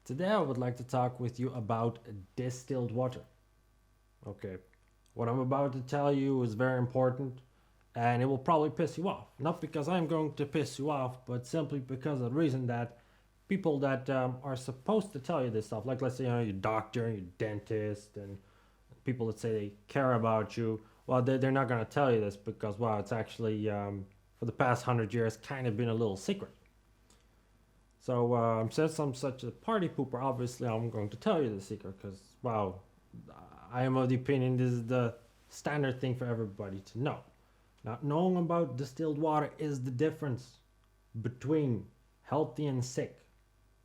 Today I would like to talk with you about distilled water. Okay, what I'm about to tell you is very important and it will probably piss you off. Not because I'm going to piss you off, but simply because of the reason that people that are supposed to tell you this stuff, like let's say your doctor, your dentist, and people that say they care about you, well, they're not going to tell you this because, wow, it's actually for the past 100 years kind of been a little secret. So since I'm such a party pooper, obviously I'm going to tell you the secret because, wow, I am of the opinion this is the standard thing for everybody to know. Now, knowing about distilled water is the difference between healthy and sick.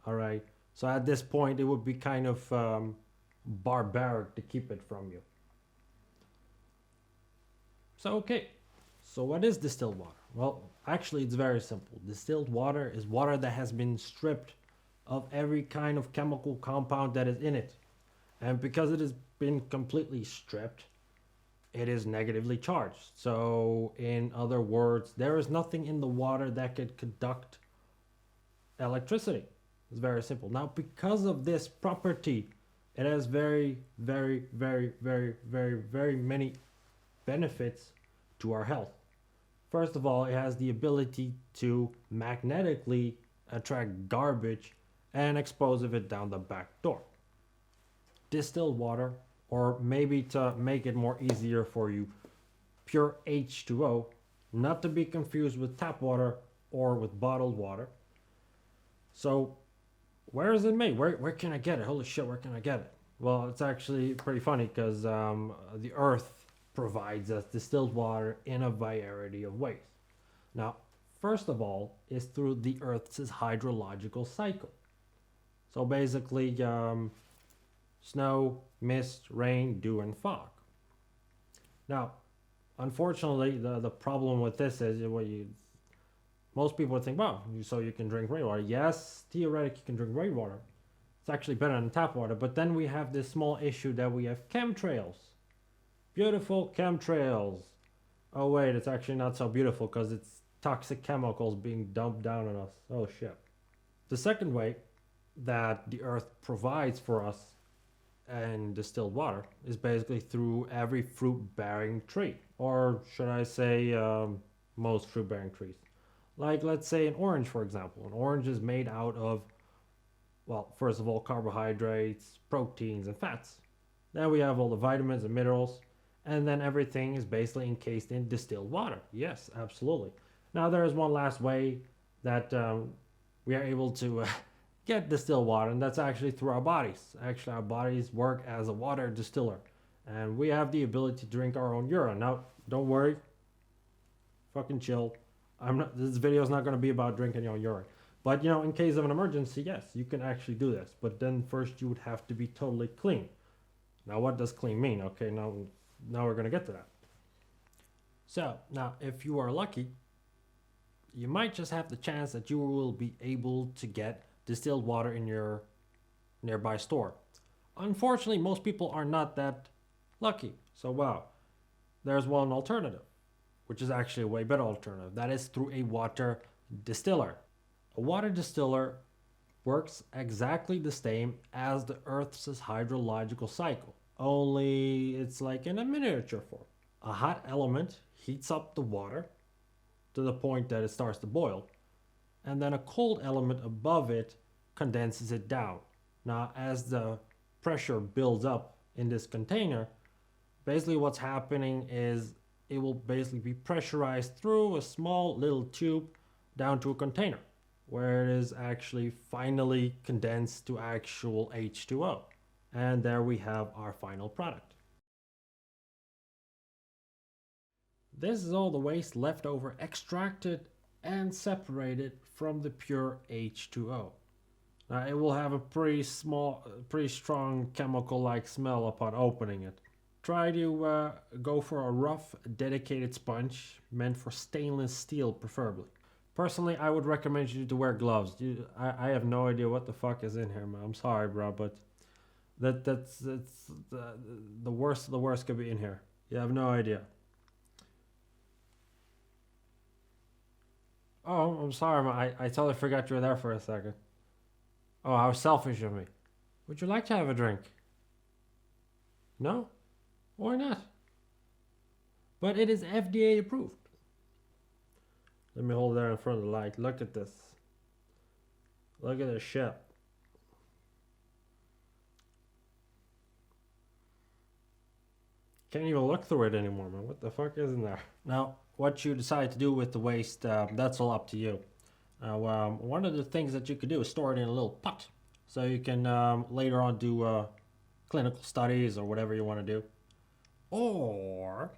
All right. So at this point, it would be kind of barbaric to keep it from you. So, okay. So, what is distilled water? Well, actually, it's very simple. Distilled water is water that has been stripped of every kind of chemical compound that is in it. And because it has been completely stripped, it is negatively charged. So, in other words, there is nothing in the water that could conduct electricity. It's very simple. Now, because of this property, it has very, very, very, very, very, very many benefits to our health. First of all, it has the ability to magnetically attract garbage and expose it down the back door. Distilled water, or maybe to make it more easier for you, pure H2O, not to be confused with tap water or with bottled water. So, where is it made? Where can I get it? Holy shit, where can I get it? Well, it's actually pretty funny because the earth provides us distilled water in a variety of ways. Now, first of all, is through the Earth's hydrological cycle. So basically, snow, mist, rain, dew, and fog. Now, unfortunately, the problem with this is most people would think, well, so you can drink rainwater. Yes, theoretically, you can drink rainwater. It's actually better than tap water. But then we have this small issue that we have chemtrails. Beautiful chemtrails. Oh wait, it's actually not so beautiful because it's toxic chemicals being dumped down on us. Oh shit. The second way that the earth provides for us and distilled water is basically through every fruit bearing tree, or should I say most fruit bearing trees. Like let's say an orange, for example. An orange is made out of, well, first of all, carbohydrates, proteins, and fats. Then we have all the vitamins and minerals, and then everything is basically encased in distilled water. Yes, absolutely. Now there is one last way that we are able to get distilled water, and that's actually through our bodies. Actually, our bodies work as a water distiller, and we have the ability to drink our own urine. Now, don't worry, fucking chill. This video is not going to be about drinking your own urine, but in case of an emergency, yes, you can actually do this. But then first, you would have to be totally clean. Now, what does clean mean? Okay, now we're going to get to that. So, now, if you are lucky, you might just have the chance that you will be able to get distilled water in your nearby store. Unfortunately, most people are not that lucky. So, wow, there's one alternative, which is actually a way better alternative. That is through a water distiller. A water distiller works exactly the same as the Earth's hydrological cycle, only it's like in a miniature form. A hot element heats up the water to the point that it starts to boil, and then a cold element above it condenses it down. Now, as the pressure builds up in this container, basically what's happening is it will basically be pressurized through a small little tube down to a container, where it is actually finally condensed to actual H2O. And there we have our final product. This is all the waste left over extracted and separated from the pure H2O. Now it will have a pretty strong chemical-like smell upon opening it. Try to go for a rough, dedicated sponge meant for stainless steel preferably. Personally, I would recommend you to wear gloves. I have no idea what the fuck is in here, man. I'm sorry, bro, but that's the worst of the worst could be in here. You have no idea. Oh, I'm sorry, man. I totally forgot you were there for a second. Oh, how selfish of me. Would you like to have a drink? No? Why not? But it is FDA approved. Let me hold that in front of the light. Look at this. Look at this shit. Can't even look through it anymore, man. What the fuck is in there? Now, what you decide to do with the waste, that's all up to you. One of the things that you could do is store it in a little pot. So you can later on do clinical studies or whatever you want to do. Or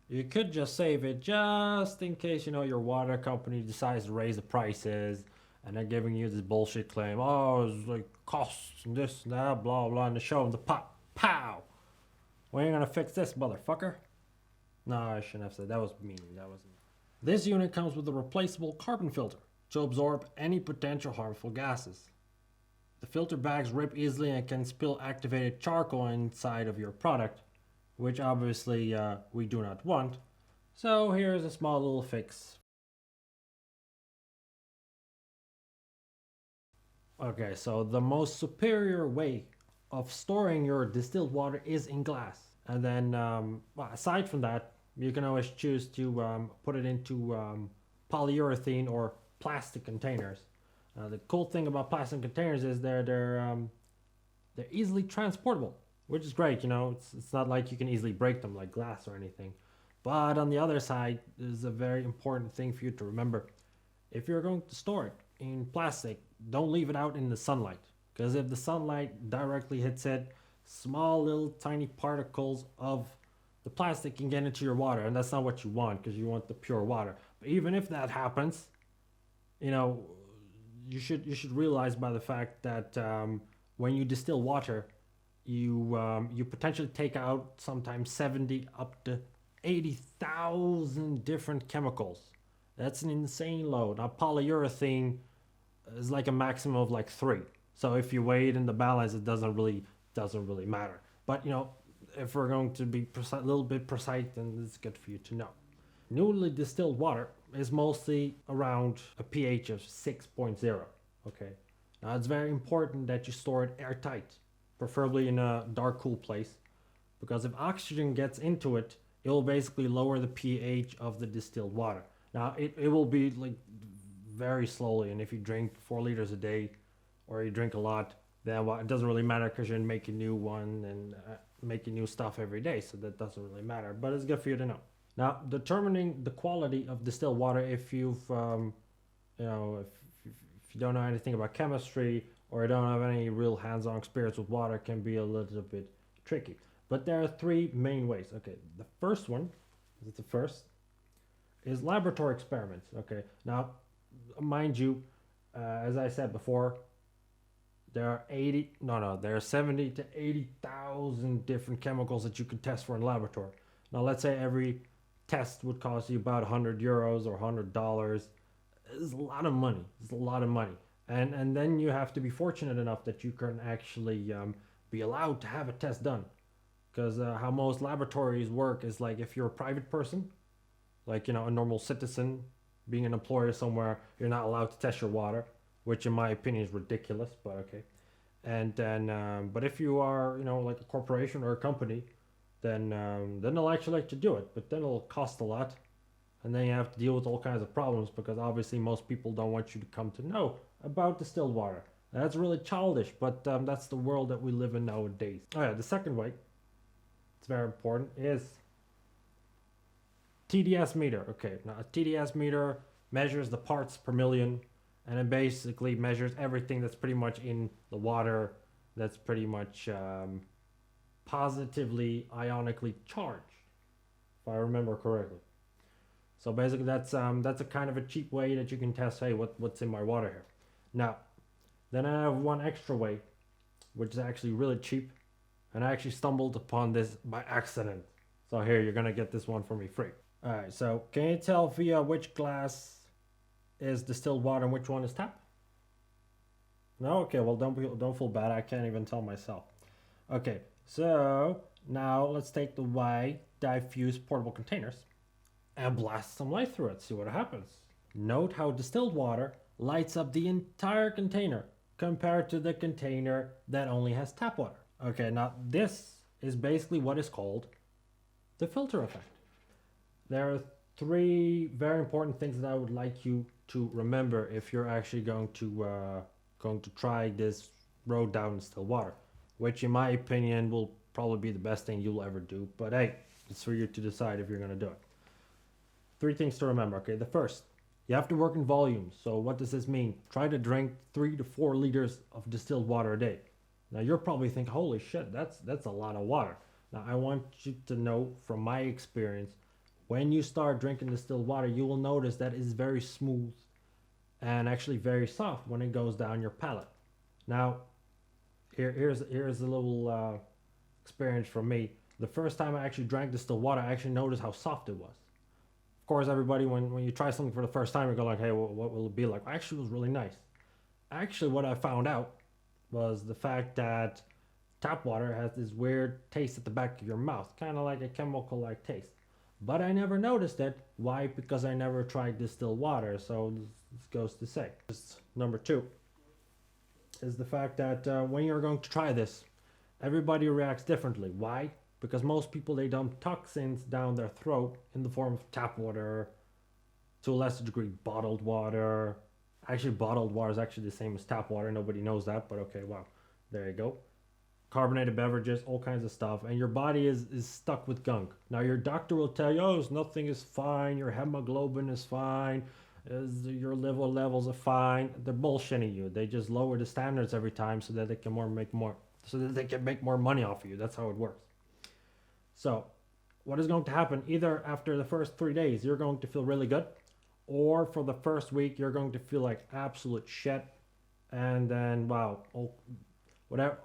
you could just save it just in case, your water company decides to raise the prices and they're giving you this bullshit claim. Oh, it's like costs and this and that, blah, blah, and they show them the pot. Pow! We ain't gonna fix this, motherfucker. No, I shouldn't have said that. Was mean. That wasn't. This unit comes with a replaceable carbon filter to absorb any potential harmful gases. The filter bags rip easily and can spill activated charcoal inside of your product, which obviously we do not want. So here's a small little fix. Okay, so the most superior way of storing your distilled water is in glass. And then, aside from that, you can always choose to put it into polyurethane or plastic containers. The cool thing about plastic containers is they're easily transportable, which is great. It's not like you can easily break them like glass or anything. But on the other side, there's a very important thing for you to remember. If you're going to store it in plastic, don't leave it out in the sunlight. Because if the sunlight directly hits it, small little tiny particles of the plastic can get into your water, and that's not what you want because you want the pure water. But even if that happens, you should realize by the fact that when you distill water, you potentially take out sometimes 70 up to 80,000 different chemicals. That's an insane load. Now polyurethane is like a maximum of like 3. So if you weigh it in the balance, it doesn't really matter. But if we're going to be a little bit precise, then it's good for you to know. Newly distilled water is mostly around a pH of 6.0. Okay. Now it's very important that you store it airtight, preferably in a dark, cool place, because if oxygen gets into it, it will basically lower the pH of the distilled water. Now it will be like very slowly, and if you drink 4 liters a day, or you drink a lot, then it doesn't really matter because you're making new one and making new stuff every day, so that doesn't really matter. But it's good for you to know. Now, determining the quality of distilled water, if you've, if you don't know anything about chemistry or you don't have any real hands-on experience with water, can be a little bit tricky. But there are 3 main ways. Okay, the first one, is laboratory experiments. Okay, now, mind you, as I said before, there are 70 to 80,000 different chemicals that you can test for in a laboratory. Now, let's say every test would cost you about €100 or $100. It's a lot of money. And then you have to be fortunate enough that you can actually be allowed to have a test done. Because how most laboratories work is like if you're a private person, like, a normal citizen, being an employer somewhere, you're not allowed to test your water, which in my opinion is ridiculous, but okay. And then, but if you are, like a corporation or a company, then they'll actually let you do it, but then it'll cost a lot. And then you have to deal with all kinds of problems because obviously most people don't want you to come to know about distilled water. That's really childish, but that's the world that we live in nowadays. Oh yeah, the second way, it's very important, is TDS meter. Okay, now a TDS meter measures the parts per million, and it basically measures everything that's pretty much in the water that's pretty much positively ionically charged, if I remember correctly. So basically that's a kind of a cheap way that you can test, hey, what's in my water here. Now, then I have one extra way, which is actually really cheap, and I actually stumbled upon this by accident. So here, you're gonna get this one for me free. All right, so can you tell via which glass is distilled water and which one is tap? No? Okay, well don't feel bad, I can't even tell myself. Okay, so now let's take the white diffuse portable containers and blast some light through it, see what happens. Note how distilled water lights up the entire container compared to the container that only has tap water. Okay, now this is basically what is called the filter effect. There are three very important things that I would like you to remember if you're actually going to try this road down distilled water, which in my opinion will probably be the best thing you'll ever do. But hey, it's for you to decide if you're going to do it. Three things to remember. Okay, the first, you have to work in volume. So what does this mean? Try to drink 3 to 4 liters of distilled water a day. Now you're probably thinking, holy shit, that's a lot of water. Now I want you to know from my experience, when you start drinking distilled water, you will notice that it's very smooth and actually very soft when it goes down your palate. Now, here's a little experience from me. The first time I actually drank distilled water, I actually noticed how soft it was. Of course, everybody, when you try something for the first time, you go like, hey, what will it be like? Actually, it was really nice. Actually, what I found out was the fact that tap water has this weird taste at the back of your mouth, kind of like a chemical-like taste. But I never noticed it. Why? Because I never tried distilled water. So this goes to say. Number 2 is the fact that when you're going to try this, everybody reacts differently. Why? Because most people, they dump toxins down their throat in the form of tap water, to a lesser degree bottled water. Actually, bottled water is actually the same as tap water. Nobody knows that, but okay, wow. There you go. Carbonated beverages, all kinds of stuff, and your body is stuck with gunk. Now your doctor will tell you, oh, nothing is fine, your hemoglobin is fine, your liver levels are fine. They're bullshitting you. They just lower the standards every time so that they can make more money off of you. That's how it works. So what is going to happen, either after the first 3 days you're going to feel really good, or for the first week you're going to feel like absolute shit, and then wow,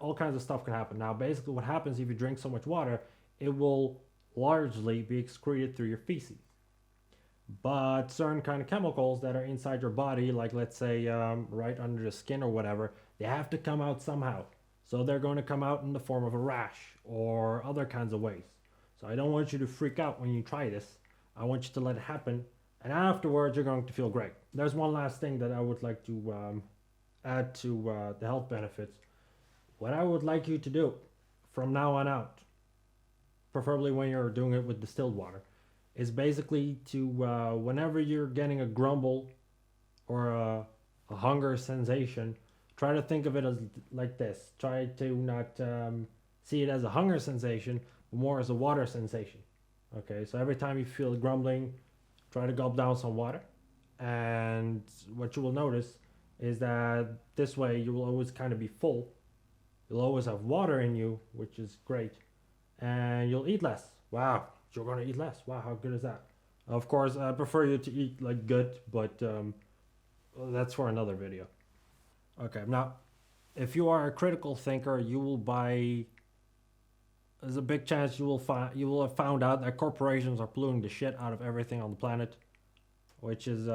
all kinds of stuff can happen. Now, basically what happens if you drink so much water, it will largely be excreted through your feces. But certain kind of chemicals that are inside your body, like let's say right under the skin or whatever, they have to come out somehow. So they're going to come out in the form of a rash or other kinds of ways. So I don't want you to freak out when you try this. I want you to let it happen. And afterwards, you're going to feel great. There's one last thing that I would like to add to the health benefits. What I would like you to do from now on out, preferably when you're doing it with distilled water, is basically to, whenever you're getting a grumble or a hunger sensation, try to think of it as like this. Try to not see it as a hunger sensation, but more as a water sensation. Okay, so every time you feel grumbling, try to gulp down some water. And what you will notice is that this way you will always kind of be full. You'll always have water in you, which is great. And you'll eat less. Wow, you're going to eat less. Wow, how good is that? Of course, I prefer you to eat like good, but well, that's for another video. Okay, now, if you are a critical thinker, you will buy... There's a big chance you will have found out that corporations are polluting the shit out of everything on the planet, which is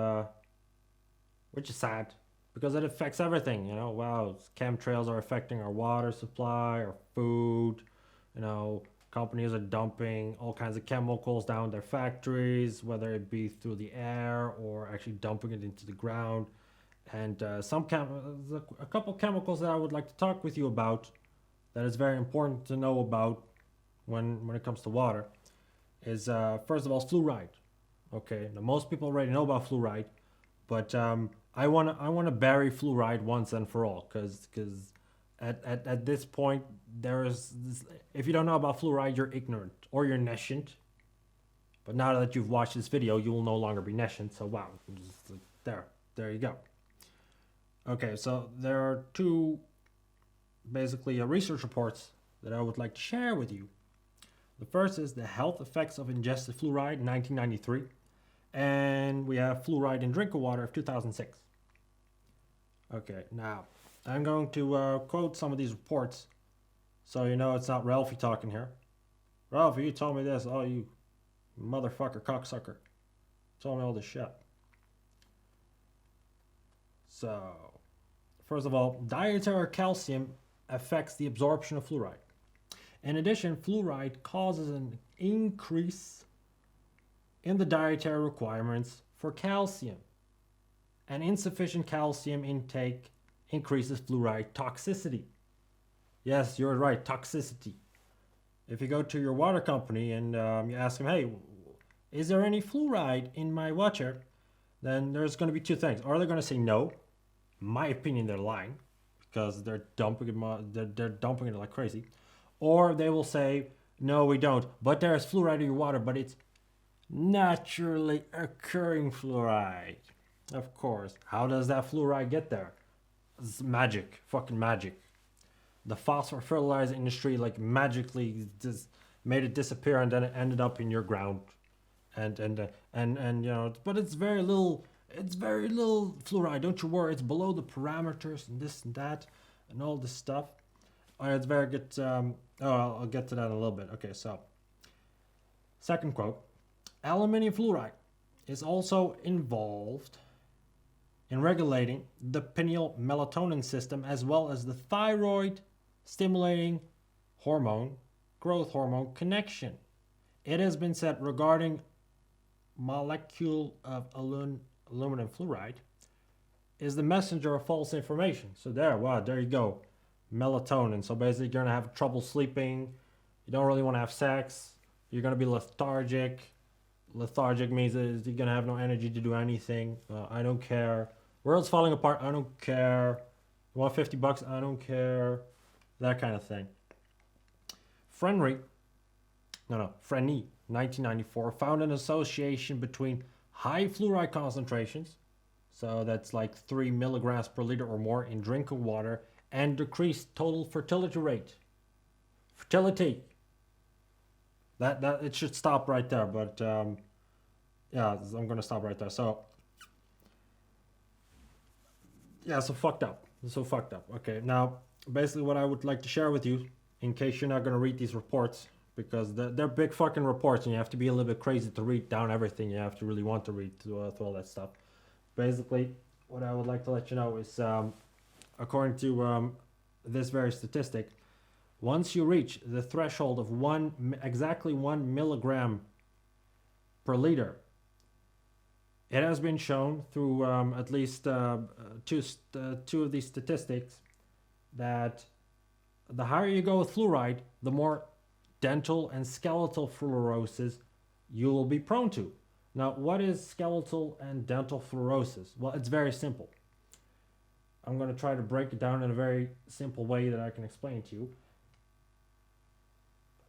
sad, because it affects everything. You know, wow, chemtrails are affecting our water supply, our food. You know, companies are dumping all kinds of chemicals down their factories, whether it be through the air or actually dumping it into the ground. And a couple chemicals that I would like to talk with you about that is very important to know about when it comes to water is first of all fluoride. Okay, now most people already know about fluoride, but I want to bury fluoride once and for all, because at this point if you don't know about fluoride, you're ignorant or you're nescient. But now that you've watched this video, you will no longer be nescient. So wow, there you go. Okay, so there are two basically research reports that I would like to share with you. The first is the health effects of ingested fluoride in 1993, and we have fluoride in drinking water of 2006. Okay, now I'm going to quote some of these reports so you know it's not Ralphie talking here. Ralphie, you told me this. Oh, you motherfucker, cocksucker. Told me all this shit. So, first of all, dietary calcium affects the absorption of fluoride. In addition, fluoride causes an increase in the dietary requirements for calcium and insufficient calcium intake increases fluoride toxicity. Yes, you're right, toxicity. If you go to your water company and you ask them, hey, is there any fluoride in my water? Then there's going to be two things. Or they're going to say no. In my opinion, they're lying because they're dumping it like crazy. Or they will say, no, we don't. But there's fluoride in your water, but it's naturally occurring fluoride. Of course. How does that fluoride get there? It's magic. Fucking magic. The phosphor fertilizer industry like magically just made it disappear and then it ended up in your ground. And you know, but it's very little fluoride. Don't you worry, it's below the parameters and this and that and all this stuff. It's very good. I'll get to that in a little bit. Okay, so second quote: aluminium fluoride is also involved in regulating the pineal melatonin system as well as the thyroid stimulating hormone, growth hormone connection. It has been said regarding molecule of aluminum fluoride is the messenger of false information. So there you go. Melatonin. So basically you're going to have trouble sleeping. You don't really want to have sex. You're going to be lethargic. Lethargic means that you're going to have no energy to do anything. I don't care. World's falling apart. I don't care. You want $50? I don't care. That kind of thing. Frenny, 1994, found an association between high fluoride concentrations, so that's like 3 milligrams per liter or more in drinking water, and decreased total fertility rate. Fertility. That it should stop right there, but yeah, I'm gonna stop right there. So yeah, so fucked up. Okay, now basically what I would like to share with you, in case you're not gonna read these reports, because they're big fucking reports and you have to be a little bit crazy to read down everything. You have to really want to read through all that stuff. Basically, what I would like to let you know is, according to this very statistic, once you reach the threshold of exactly 1 milligram per liter, it has been shown through at least two of these statistics that the higher you go with fluoride, the more dental and skeletal fluorosis you will be prone to. Now, what is skeletal and dental fluorosis? Well, it's very simple. I'm going to try to break it down in a very simple way that I can explain to you.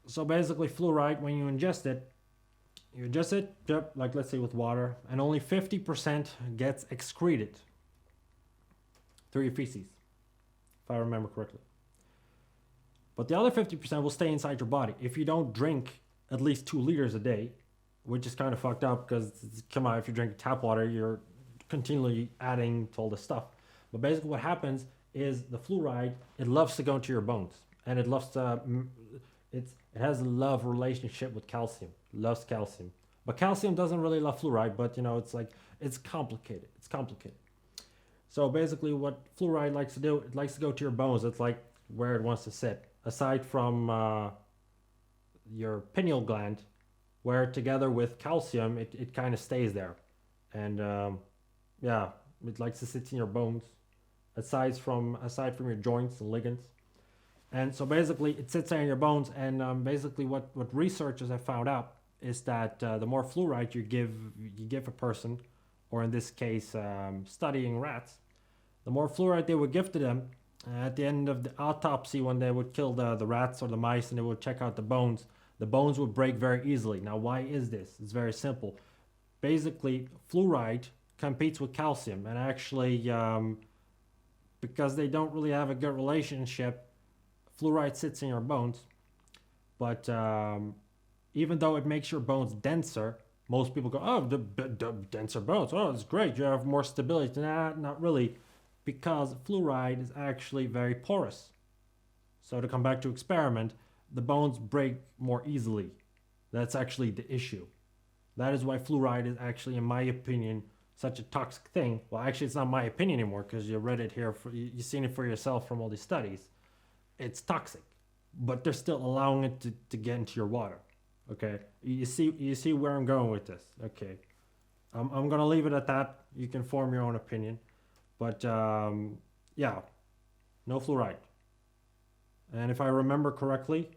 So basically, fluoride, when you ingest it, like let's say with water, and only 50% gets excreted through your feces, if I remember correctly. But the other 50% will stay inside your body. If you don't drink at least 2 liters a day, which is kind of fucked up because, come on, if you drink tap water, you're continually adding to all this stuff. But basically what happens is the fluoride, it loves to go into your bones. And it loves to, it has a love relationship with calcium. It loves calcium. But calcium doesn't really love fluoride, but you know, it's complicated. So basically what fluoride likes to do, it likes to go to your bones. It's like where it wants to sit. Aside from your pineal gland, where together with calcium, it kind of stays there. And yeah, it likes to sit in your bones, aside from your joints and ligaments. And so basically it sits there in your bones, and basically what researchers have found out is that the more fluoride you give a person, or in this case studying rats, the more fluoride they would give to them. At the end of the autopsy, when they would kill the rats or the mice and they would check out the bones would break very easily. Now, why is this? It's very simple. Basically, fluoride competes with calcium, and actually, because they don't really have a good relationship, fluoride sits in your bones. But even though it makes your bones denser, most people go, oh, the denser bones. Oh, it's great. You have more stability. Nah, not really. Because fluoride is actually very porous. So to come back to experiment, the bones break more easily. That's actually the issue. That is why fluoride is actually, in my opinion, such a toxic thing. Well, actually, it's not my opinion anymore because you read it here. You've seen it for yourself from all these studies. It's toxic, but they're still allowing it to get into your water. Okay, you see where I'm going with this. Okay, I'm gonna leave it at that. You can form your own opinion, but yeah, no fluoride. And if I remember correctly,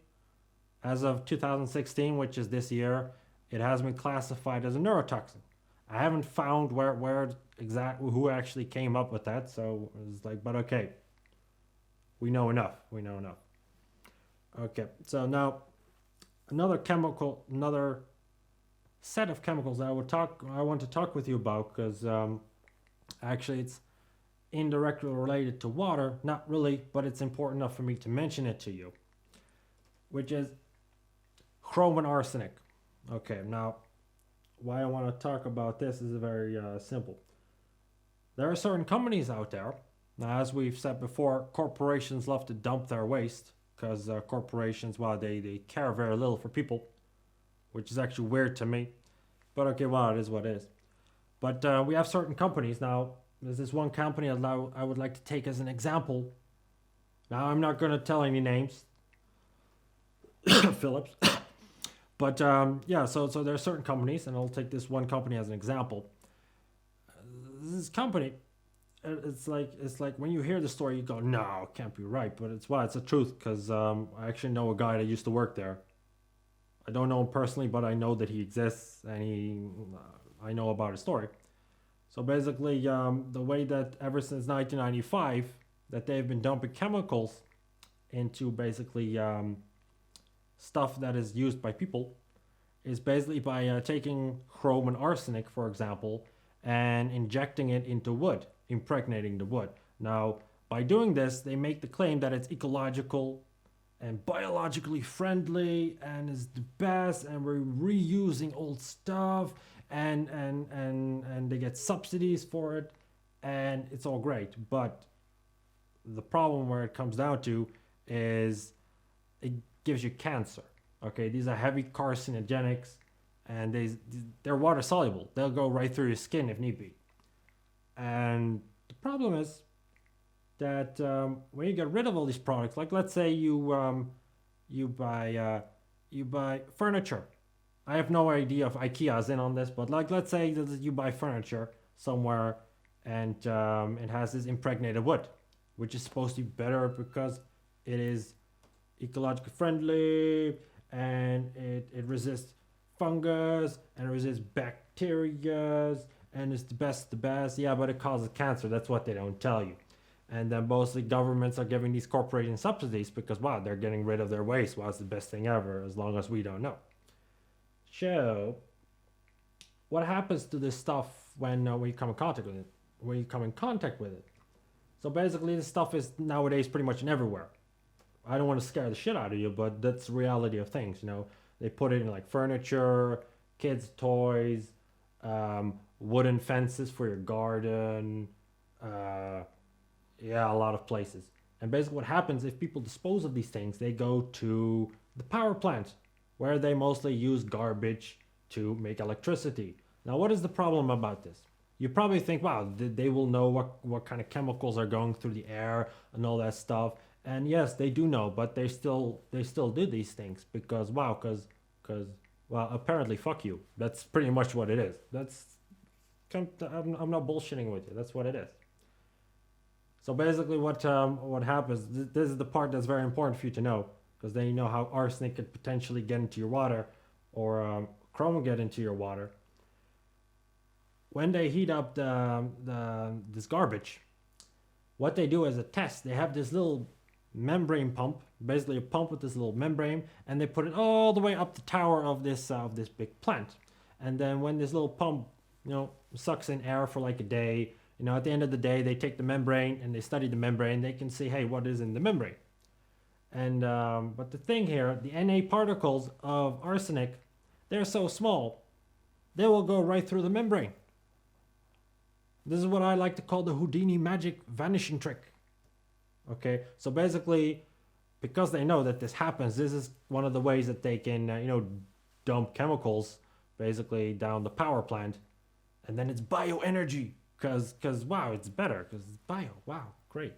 as of 2016, which is this year, it has been classified as a neurotoxin. I haven't found where exactly who actually came up with that, so it's like, but okay, we know enough. We know enough. Okay, so now another set of chemicals that I want to talk with you about because actually it's indirectly related to water, not really, but it's important enough for me to mention it to you, which is chrome and arsenic. Okay, now why I want to talk about this is very simple. There are certain companies out there. Now, as we've said before, corporations love to dump their waste because corporations, well, they care very little for people, which is actually weird to me. But okay, well, it is what it is. But we have certain companies. Now, there's this one company I would like to take as an example. Now, I'm not going to tell any names, Phillips. But yeah, so there are certain companies, and I'll take this one company as an example. This company, it's like when you hear the story, you go, no, it can't be right. But it's the truth because I actually know a guy that used to work there. I don't know him personally, but I know that he exists, and I know about his story. So basically, the way that ever since 1995 that they've been dumping chemicals into basically stuff that is used by people is basically by taking chrome and arsenic, for example, and injecting it into wood, impregnating the wood. Now, by doing this, they make the claim that it's ecological and biologically friendly and is the best, and we're reusing old stuff, and they get subsidies for it, and it's all great. But the problem where it comes down to is it gives you cancer. Okay, these are heavy carcinogenics, and they're water soluble. They'll go right through your skin if need be. And the problem is that when you get rid of all these products, like let's say you buy furniture. I have no idea if IKEA is in on this, but like let's say that you buy furniture somewhere and it has this impregnated wood, which is supposed to be better because it is ecologically friendly and it resists fungus and it resists bacteria and it's the best. Yeah, but it causes cancer. That's what they don't tell you. And then mostly governments are giving these corporations subsidies because, wow, they're getting rid of their waste. Well, it's the best thing ever as long as we don't know. So, what happens to this stuff when you come in contact with it? So basically, this stuff is nowadays pretty much in everywhere. I don't want to scare the shit out of you, but that's the reality of things. They put it in like furniture, kids' toys, wooden fences for your garden. Yeah, a lot of places. And basically what happens if people dispose of these things, they go to the power plant where they mostly use garbage to make electricity. Now, what is the problem about this? You probably think, wow, they will know what kind of chemicals are going through the air and all that stuff. And yes, they do know, but they still do these things because apparently fuck you. That's pretty much what it is. I'm not bullshitting with you. That's what it is. So basically what happens, this is the part that's very important for you to know, because then you know how arsenic could potentially get into your water, or chrome get into your water. When they heat up this garbage, what they do as a test, they have this little membrane pump, basically a pump with this little membrane, and they put it all the way up the tower of this big plant. And then when this little pump, sucks in air for like a day, at the end of the day, they take the membrane and they study the membrane. They can see, hey, what is in the membrane? And but the thing here, the Na particles of arsenic, they're so small, they will go right through the membrane. This is what I like to call the Houdini magic vanishing trick. Okay, so basically, because they know that this happens, this is one of the ways that they can, dump chemicals basically down the power plant, and then it's bioenergy. Because wow, it's better because it's bio. Wow, great.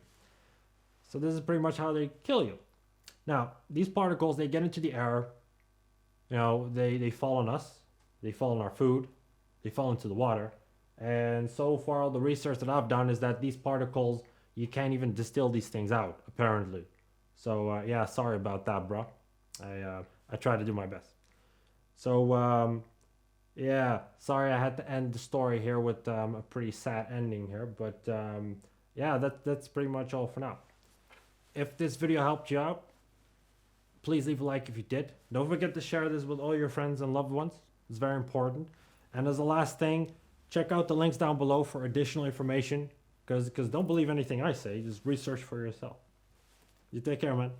So this is pretty much how they kill you. Now, these particles, they get into the air. They fall on us. They fall on our food. they fall into the water. And so far, all the research that I've done is that these particles, you can't even distill these things out, apparently. So yeah, sorry about that, bro. I try to do my best. So yeah, sorry I had to end the story here with a pretty sad ending here, but yeah, that's pretty much all for now. If this video helped you out, please leave a like if you did. Don't forget to share this with all your friends and loved ones. It's very important. And as a last thing, check out the links down below for additional information. Because don't believe anything I say. Just research for yourself. You take care, man.